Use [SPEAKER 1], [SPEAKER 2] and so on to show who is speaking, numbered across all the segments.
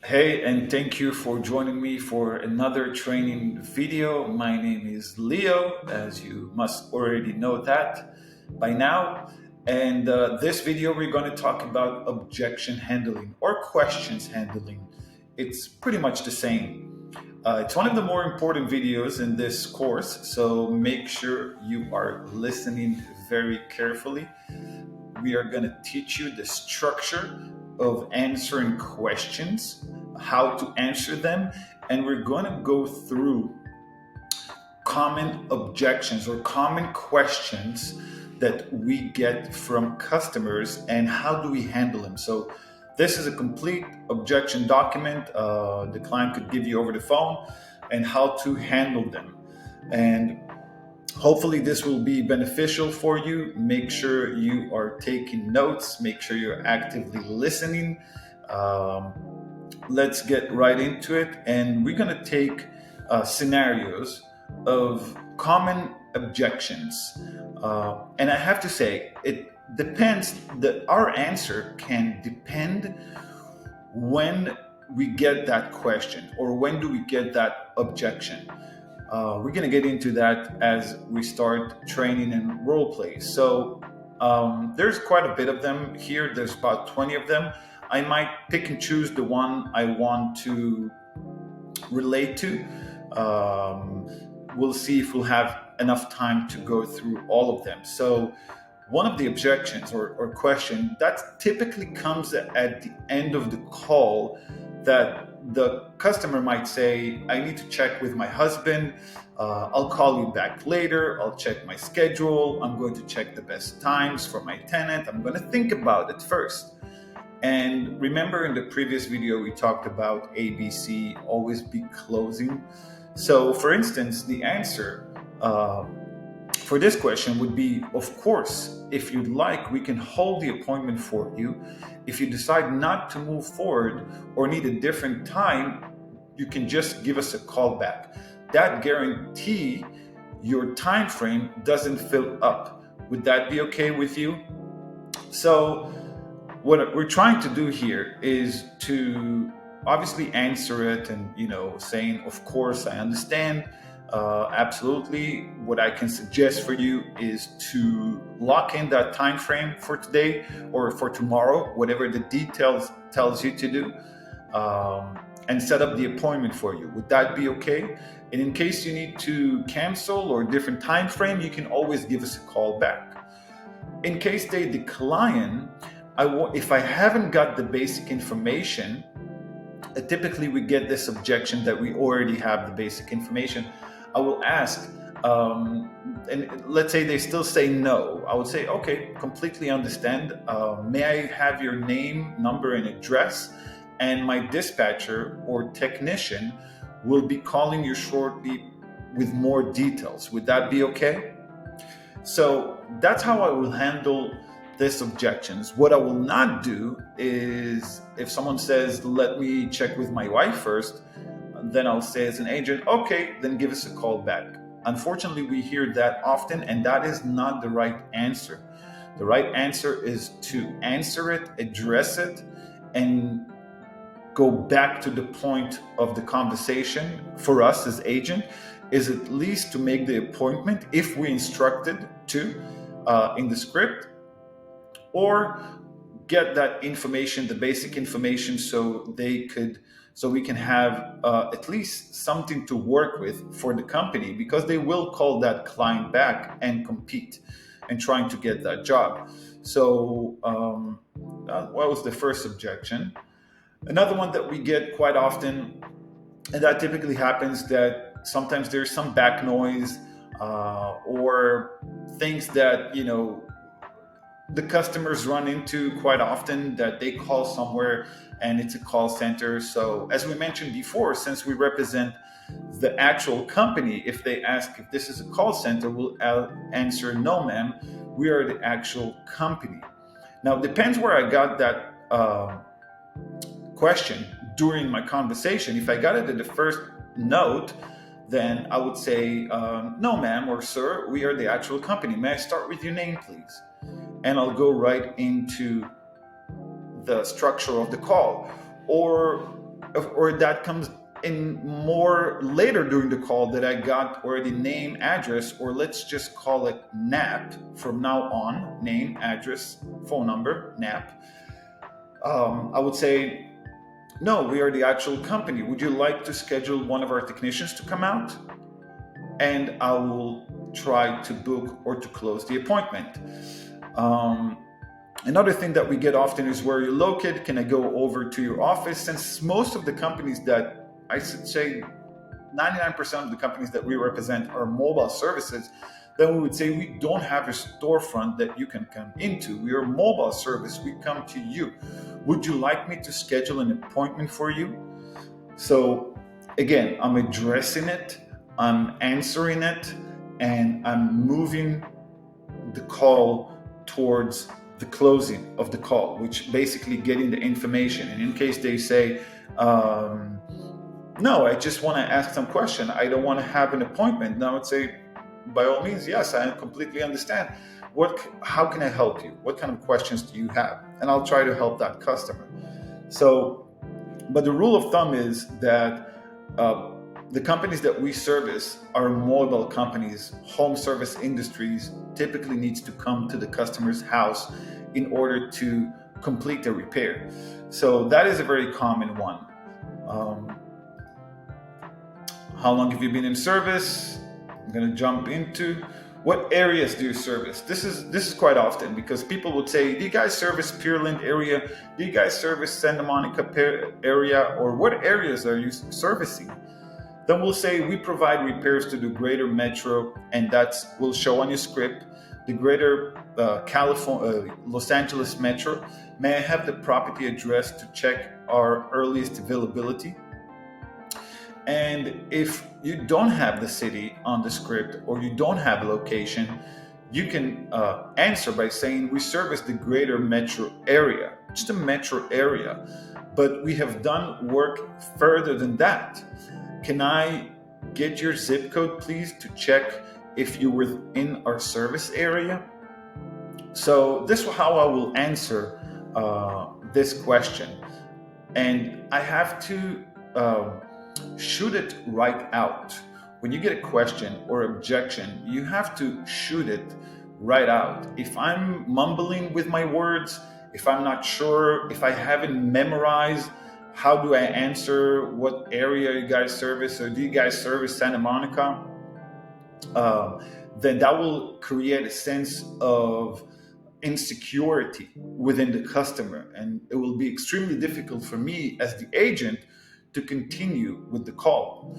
[SPEAKER 1] Hey, and thank you for joining me for another training video. My name is Leo, as you must already know that by now. And this video, we're going to talk about objection handling or questions handling. It's pretty much the same. It's one of the more important videos in this course, so make sure you are listening very carefully. We are going to teach you the structure of answering questions, how to answer them, and we're going to go through common objections or common questions that we get from customers and how do we handle them. So this is a complete objection document the client could give you over the phone and how to handle them. And hopefully, this will be beneficial for you. Make sure you are taking notes, make sure you're actively listening. Um, let's get right into it. And we're going to take scenarios of common objections. And I have to say, it depends, that our answer can depend when we get that question or when do we get that objection. We're going to get into that as we start training and role plays. So there's quite a bit of them here. There's about 20 of them. I might pick and choose the one I want to relate to. We'll see if we'll have enough time to go through all of them. So one of the objections or question that typically comes at the end of the call, that the customer might say, I need to check with my husband. I'll call you back later. I'll check my schedule. I'm going to check the best times for my tenant. I'm going to think about it first. And remember, in the previous video, we talked about ABC, always be closing. So for instance, the answer for this question would be, of course, if you'd like, we can hold the appointment for you. If you decide not to move forward or need a different time, you can just give us a call back. That guarantee your time frame doesn't fill up. Would that be okay with you? So what we're trying to do here is to obviously answer it and, saying, of course, I understand. Absolutely. What I can suggest for you is to lock in that time frame for today or for tomorrow, whatever the details tells you to do, and set up the appointment for you. Would that be okay? And in case you need to cancel or a different time frame, you can always give us a call back. In case they decline, if I haven't got the basic information, typically we get this objection that we already have the basic information. I will ask, and let's say they still say no. I would say, okay, completely understand. May I have your name, number, and address? And my dispatcher or technician will be calling you shortly with more details. Would that be okay? So that's how I will handle this objections. What I will not do is, if someone says, let me check with my wife first, then I'll say as an agent, okay, then give us a call back. Unfortunately, we hear that often, and that is not the right answer. The right answer is to answer it, address it, and go back to the point of the conversation. For us as agent, is at least to make the appointment if we instructed to in the script, or get that information, the basic information, so we can have at least something to work with for the company, because they will call that client back and compete and trying to get that job. So what was the first objection? Another one that we get quite often, and that typically happens, that sometimes there's some back noise or things that the customers run into quite often, that they call somewhere and it's a call center. So as we mentioned before, since we represent the actual company, if they ask if this is a call center, we'll answer, no ma'am, we are the actual company. Now it depends where I got that question during my conversation. If I got it at the first note, then I would say, no ma'am or sir, we are the actual company. May I start with your name, please? And I'll go right into the structure of the call. Or or that comes in more later during the call, that I got already name, address, or let's just call it NAP from now on, name, address, phone number, NAP. I would say, no, we are the actual company. Would you like to schedule one of our technicians to come out? And I will try to book or to close the appointment. Another thing that we get often is, where you're located, can I go over to your office? Since most of the companies that, I should say 99% of the companies that we represent are mobile services, then we would say we don't have a storefront that you can come into. We are a mobile service. We come to you. Would you like me to schedule an appointment for you? So again, I'm addressing it, I'm answering it, and I'm moving the call towards the closing of the call, which basically getting the information. And in case they say, no, I just want to ask some question, I don't want to have an appointment, now I would say, by all means, yes, I completely understand. How can I help you? What kind of questions do you have? And I'll try to help that customer. So, but the rule of thumb is that the companies that we service are mobile companies. Home service industries typically needs to come to the customer's house in order to complete the repair. So that is a very common one. How long have you been in service? I'm going to jump into what areas do you service. This is quite often, because people would say, do you guys service Pearland area? Do you guys service Santa Monica area? Or what areas are you servicing? Then we'll say we provide repairs to the greater metro, and that's will show on your script, the greater California, Los Angeles metro. May I have the property address to check our earliest availability? And if you don't have the city on the script, or you don't have a location, you can answer by saying we service the greater metro area, just the metro area, but we have done work further than that. Can I get your zip code, please, to check if you're within our service area? So this is how I will answer this question. And I have to shoot it right out. When you get a question or objection, you have to shoot it right out. If I'm mumbling with my words, if I'm not sure, if I haven't memorized, how do I answer, what area you guys service, or do you guys service Santa Monica? Then that will create a sense of insecurity within the customer, and it will be extremely difficult for me as the agent to continue with the call.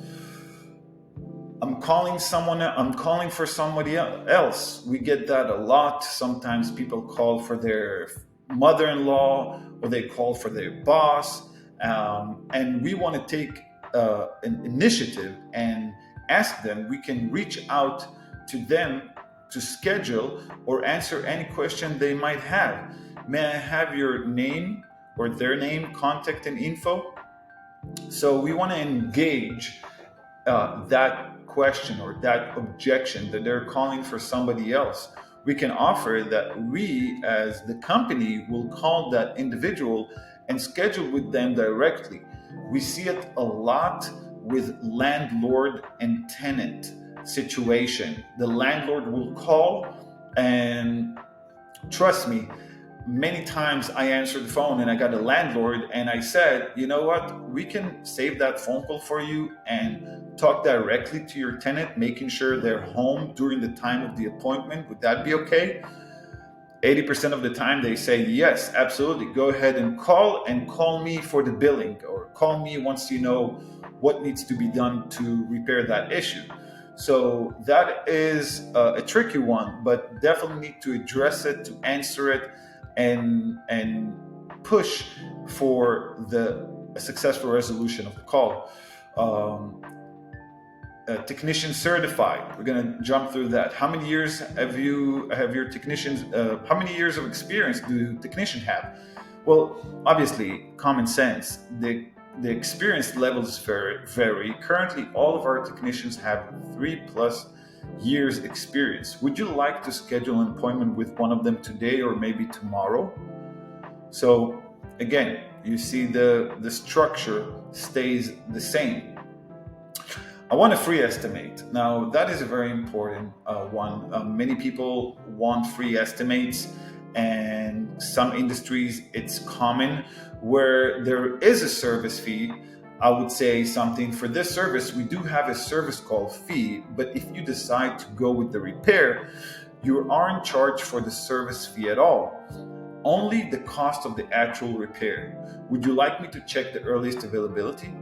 [SPEAKER 1] I'm calling for somebody else. We get that a lot. Sometimes people call for their mother-in-law, or they call for their boss. And we want to take an initiative and ask them. We can reach out to them to schedule or answer any question they might have. May I have your name or their name, contact, and info? So we want to engage that question or that objection that they're calling for somebody else. We can offer that we, as the company, will call that individual and schedule with them directly. We see it a lot with landlord and tenant situation. The landlord will call, and trust me, many times I answered the phone and I got a landlord and I said, you know what, we can save that phone call for you and talk directly to your tenant, making sure they're home during the time of the appointment. Would that be okay? 80% of the time they say, yes, absolutely. Go ahead and call me for the billing, or call me once you know what needs to be done to repair that issue. So that is a tricky one, but definitely need to address it, to answer it, and push for a successful resolution of the call. Technician certified. We're going to jump through that. How many years have your technicians? How many years of experience do technicians have? Well, obviously, common sense. The experience levels vary. Currently, all of our technicians have 3+ years experience. Would you like to schedule an appointment with one of them today or maybe tomorrow? So again, You see the structure stays the same. I want a free estimate. Now, that is a very important one. Many people want free estimates, and some industries it's common where there is a service fee. I would say something for this service. We do have a service call fee, but if you decide to go with the repair, you aren't charged for the service fee at all. Only the cost of the actual repair. Would you like me to check the earliest availability?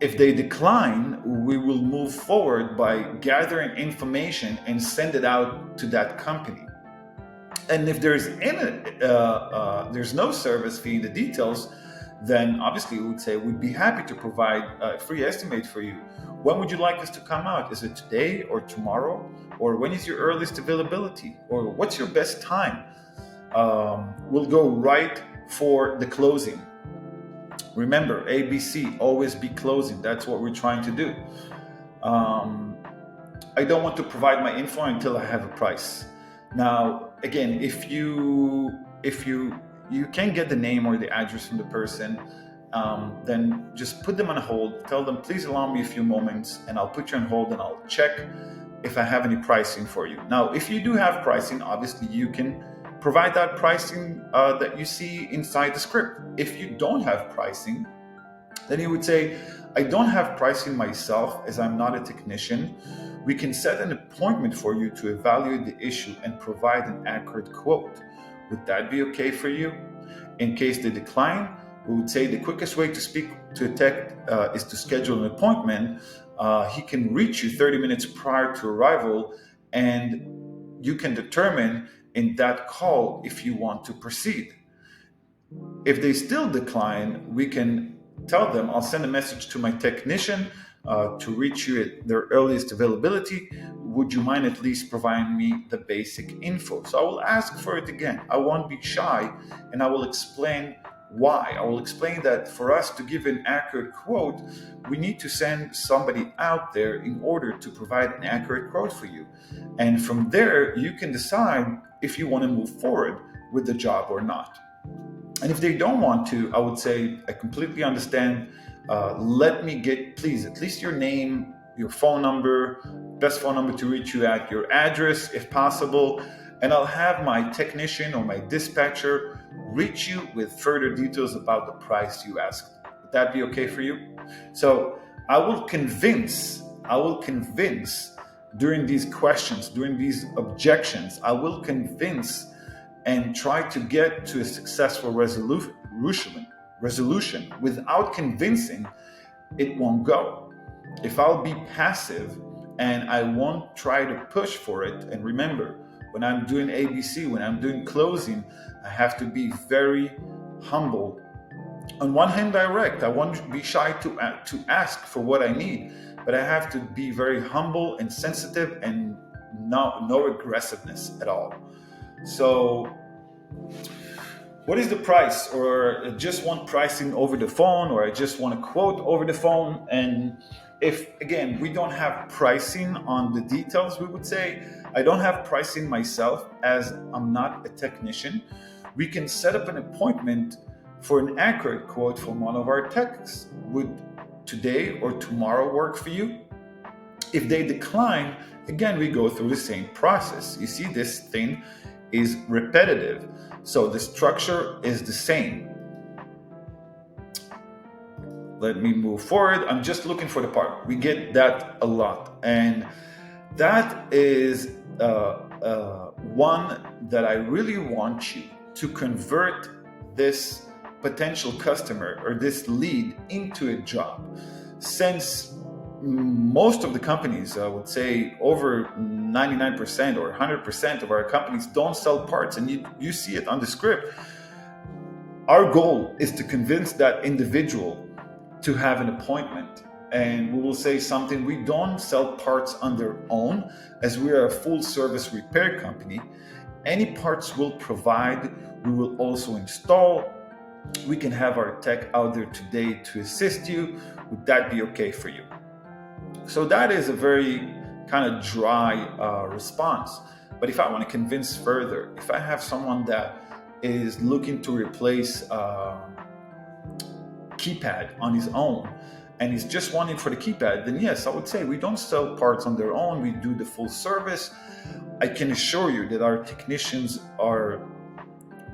[SPEAKER 1] If they decline, we will move forward by gathering information and send it out to that company. And if there's no service fee in the details, then obviously we would say we'd be happy to provide a free estimate for you. When would you like us to come out? Is it today or tomorrow? Or when is your earliest availability? Or what's your best time? We'll go right for the closing. Remember, ABC, always be closing. That's what we're trying to do. I don't want to provide my info until I have a price. Now, again, if you can get the name or the address from the person, then just put them on hold. Tell them, please allow me a few moments, and I'll put you on hold and I'll check if I have any pricing for you. Now, if you do have pricing, obviously you can provide that pricing that you see inside the script. If you don't have pricing, then you would say, I don't have pricing myself as I'm not a technician. We can set an appointment for you to evaluate the issue and provide an accurate quote. Would that be okay for you? In case they decline, we would say the quickest way to speak to a tech is to schedule an appointment. He can reach you 30 minutes prior to arrival, and you can determine in that call if you want to proceed. If they still decline, we can tell them, I'll send a message to my technician to reach you at their earliest availability. Would you mind at least providing me the basic info? So I will ask for it again. I won't be shy, and I will explain why. I will explain that for us to give an accurate quote, we need to send somebody out there in order to provide an accurate quote for you. And from there, you can decide if you want to move forward with the job or not. And if they don't want to, I would say, I completely understand. Let me get, please, at least your name, your phone number, best phone number to reach you at, your address if possible, and I'll have my technician or my dispatcher reach you with further details about the price you asked. Would that be okay for you? So I will convince during these questions, during these objections, I will convince and try to get to a successful resolution. Without convincing, it won't go. If I'll be passive and I won't try to push for it, and remember, when I'm doing ABC, when I'm doing closing, I have to be very humble. On one hand, direct. I won't be shy to ask for what I need, but I have to be very humble and sensitive and no aggressiveness at all. So what is the price? Or I just want pricing over the phone, or I just want a quote over the phone. And if, again, we don't have pricing on the details, we would say, I don't have pricing myself as I'm not a technician. We can set up an appointment for an accurate quote from one of our techs. Would today or tomorrow work for you? If they decline, again, we go through the same process. You see, this thing is repetitive. So the structure is the same. Let me move forward. I'm just looking for the part. We get that a lot. And that is one that I really want you to convert this potential customer or this lead into a job. Since most of the companies, I would say over 99% or 100% of our companies don't sell parts, and you see it on the script. Our goal is to convince that individual to have an appointment. And we will say something, we don't sell parts on their own, as we are a full service repair company. Any parts we'll provide, we will also install. We can have our tech out there today to assist you. Would that be okay for you? So that is a very kind of dry response. But if I want to convince further, if I have someone that is looking to replace keypad on his own, and he's just wanting for the keypad, then yes, I would say we don't sell parts on their own. We do the full service. I can assure you that our technicians are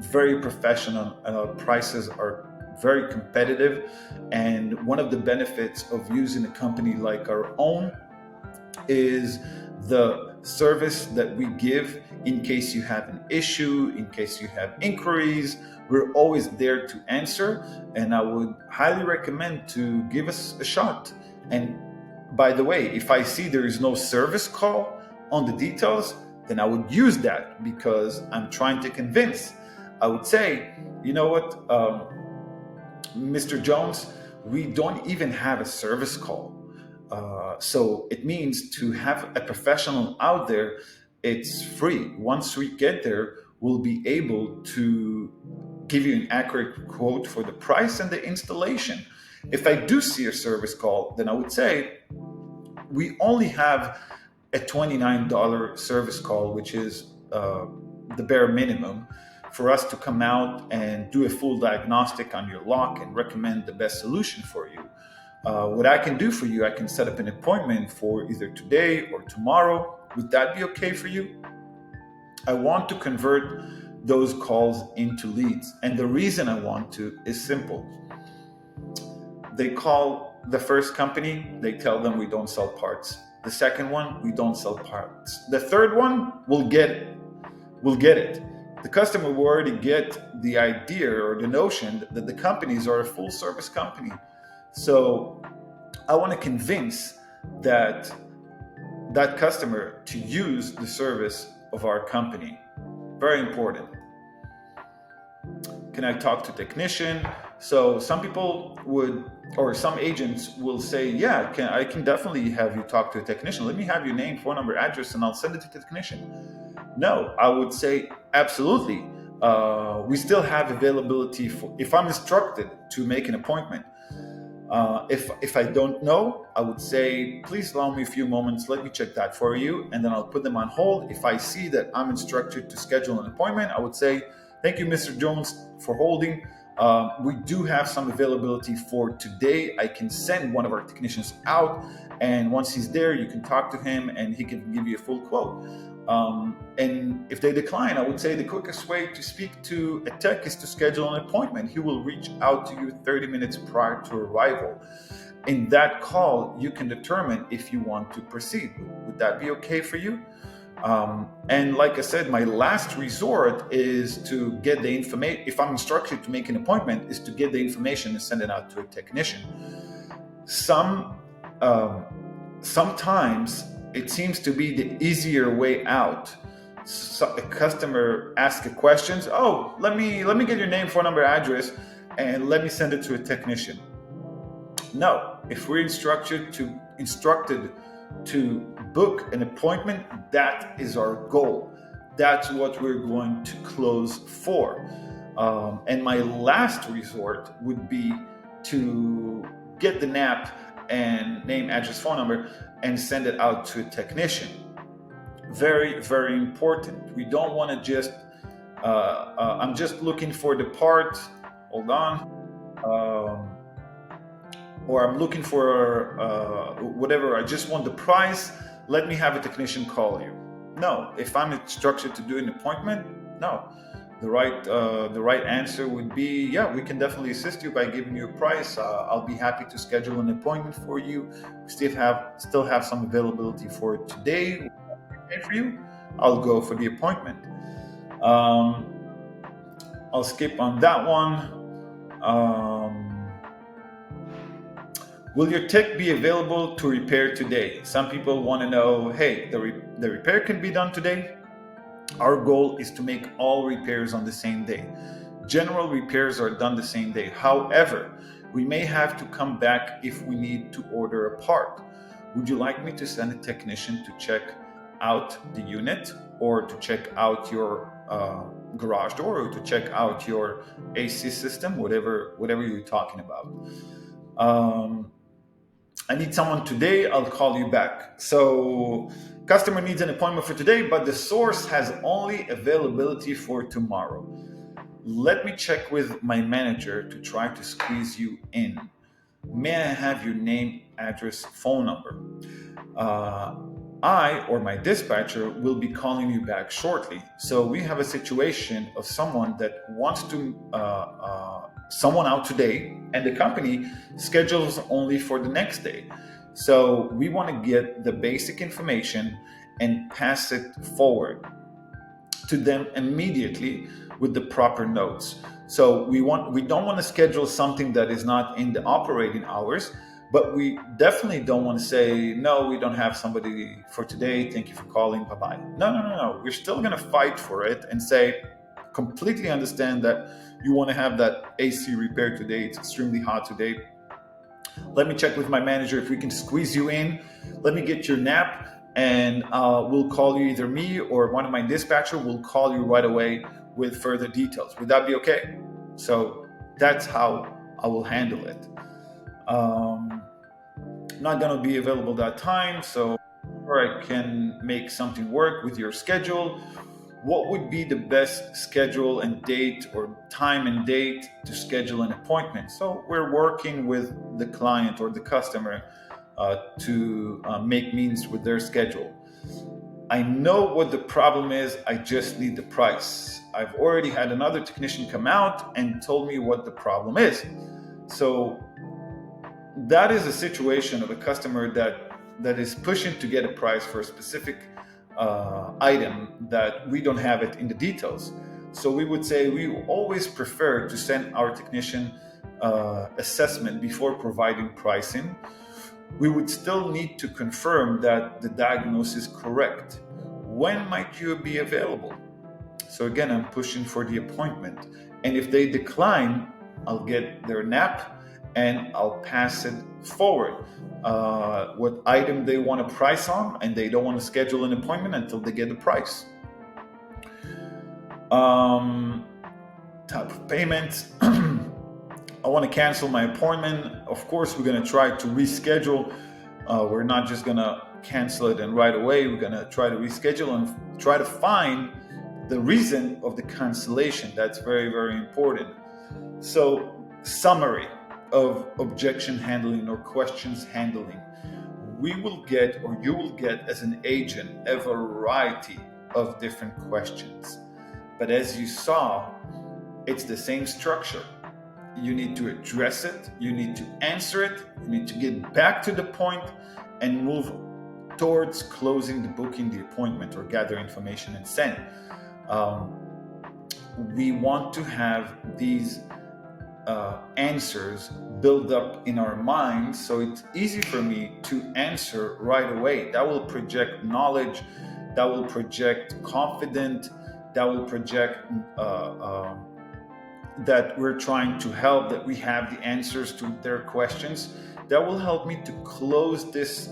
[SPEAKER 1] very professional and our prices are very competitive. And one of the benefits of using a company like our own is the service that we give in case you have an issue, in case you have inquiries. We're always there to answer, and I would highly recommend to give us a shot. And by the way, if I see there is no service call on the details, then I would use that because I'm trying to convince. I would say, you know what, Mr. Jones, we don't even have a service call. So it means to have a professional out there, it's free. Once we get there, we'll be able to give you an accurate quote for the price and the installation. If I do see a service call, then I would say we only have a $29 service call, which is the bare minimum for us to come out and do a full diagnostic on your lock and recommend the best solution for you. What I can do for you, I can set up an appointment for either today or tomorrow. Would that be okay for you? I want to convert those calls into leads. And the reason I want to is simple. They call the first company, they tell them we don't sell parts. The second one, we don't sell parts. The third one, we'll get it. We'll get it. The customer will already get the idea or the notion that the companies are a full service company. So I want to convince that customer to use the service of our company. Very important. Can I talk to technician? So some people would, or some agents will say, yeah, I can definitely have you talk to a technician. Let me have your name, phone number, address, and I'll send it to the technician. No, I would say absolutely. We still have availability for, if I'm instructed to make an appointment. If I don't know, I would say, please allow me a few moments. Let me check that for you. And then I'll put them on hold. If I see that I'm instructed to schedule an appointment, I would say, thank you, Mr. Jones, for holding. We do have some availability for today. I can send one of our technicians out. And once he's there, you can talk to him and he can give you a full quote. And if they decline, I would say the quickest way to speak to a tech is to schedule an appointment. He will reach out to you 30 minutes prior to arrival. In that call, you can determine if you want to proceed. Would that be okay for you? And like I said, my last resort is to get the information. If I'm instructed to make an appointment, is to get the information and send it out to a technician. Sometimes it seems to be the easier way out. So a customer asks a question. Oh, let me get your name, phone number, address, and let me send it to a technician. No, if we're instructed to book an appointment, that is our goal. That's what we're going to close for. And my last resort would be to get the NAP and name, address, phone number, and send it out to a technician. Very, very important. We don't want to just, I'm just looking for the part, hold on, or I'm looking for whatever, I just want the price, let me have a technician call you. No, if I'm instructed to do an appointment, no. The right answer would be, yeah, we can definitely assist you by giving you a price. I'll be happy to schedule an appointment for you. We still have some availability for today. Okay for you? I'll go for the appointment. I'll skip on that one. Will your tech be available to repair today? Some people want to know, hey, the repair can be done today. Our goal is to make all repairs on the same day. General repairs are done the same day. However, we may have to come back if we need to order a part. Would you like me to send a technician to check out the unit, or to check out your garage door, or to check out your AC system, whatever you're talking about? I need someone today, I'll call you back. So customer needs an appointment for today, but the source has only availability for tomorrow. let me check with my manager to try to squeeze you in. May I have your name, address, phone number? Uh, I or my dispatcher will be calling you back shortly. So we have a situation of someone that wants to someone out today, and the company schedules only for the next day. So we want to get the basic information and pass it forward to them immediately with the proper notes. So we don't want to schedule something that is not in the operating hours, but we definitely don't want to say no, we don't have somebody for today. Thank you for calling. Bye bye. No, no, no, no. We're still going to fight for it and say, completely understand that you want to have that AC repaired today. It's extremely hot today. Let me check with my manager if we can squeeze you in. Let me get your nap, and we'll call you, either me or one of my dispatcher will call you right away with further details. Would that be okay? So that's how I will handle it. Not going to be available that time, so or I can make something work with your schedule. What would be the best schedule and date, or time and date, to schedule an appointment? So we're working with the client or the customer to make means with their schedule. I know what the problem is. I just need the price. I've already had another technician come out and told me what the problem is. So that is a situation of a customer that is pushing to get a price for a specific item that we don't have it in the details. So we would say we always prefer to send our technician assessment before providing pricing. We would still need to confirm that the diagnosis is correct. When might you be available? So again, I'm pushing for the appointment. And if they decline, I'll get their nap and I'll pass it forward. What item they want to price on, and they don't want to schedule an appointment until they get the price. Type of payment. I want to cancel my appointment. Of course, we're going to try to reschedule. We're not just going to cancel it and right away. We're going to try to reschedule and try to find the reason of the cancellation. That's very, very important. So, summary of objection handling or questions handling. We will get, or you will get as an agent, a variety of different questions. But as you saw, it's the same structure. You need to address it, you need to answer it, you need to get back to the point and move towards closing the booking, the appointment, or gather information and send. We want to have these answers build up in our minds so it's easy for me to answer right away. That will project knowledge, that will project confidence, that will project that we're trying to help, that we have the answers to their questions. That will help me to close this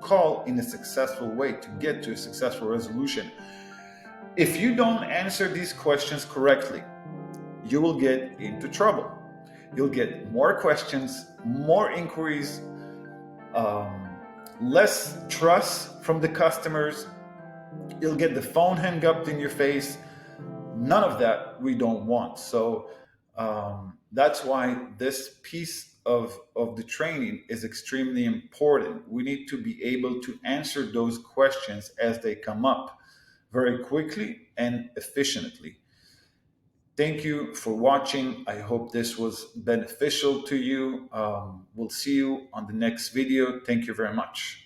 [SPEAKER 1] call in a successful way, to get to a successful resolution. If you don't answer these questions correctly, you will get into trouble. You'll get more questions, more inquiries, less trust from the customers. You'll get the phone hung up in your face. None of that we don't want. So that's why this piece of the training is extremely important. We need to be able to answer those questions as they come up very quickly and efficiently. Thank you for watching. I hope this was beneficial to you. We'll see you on the next video. Thank you very much.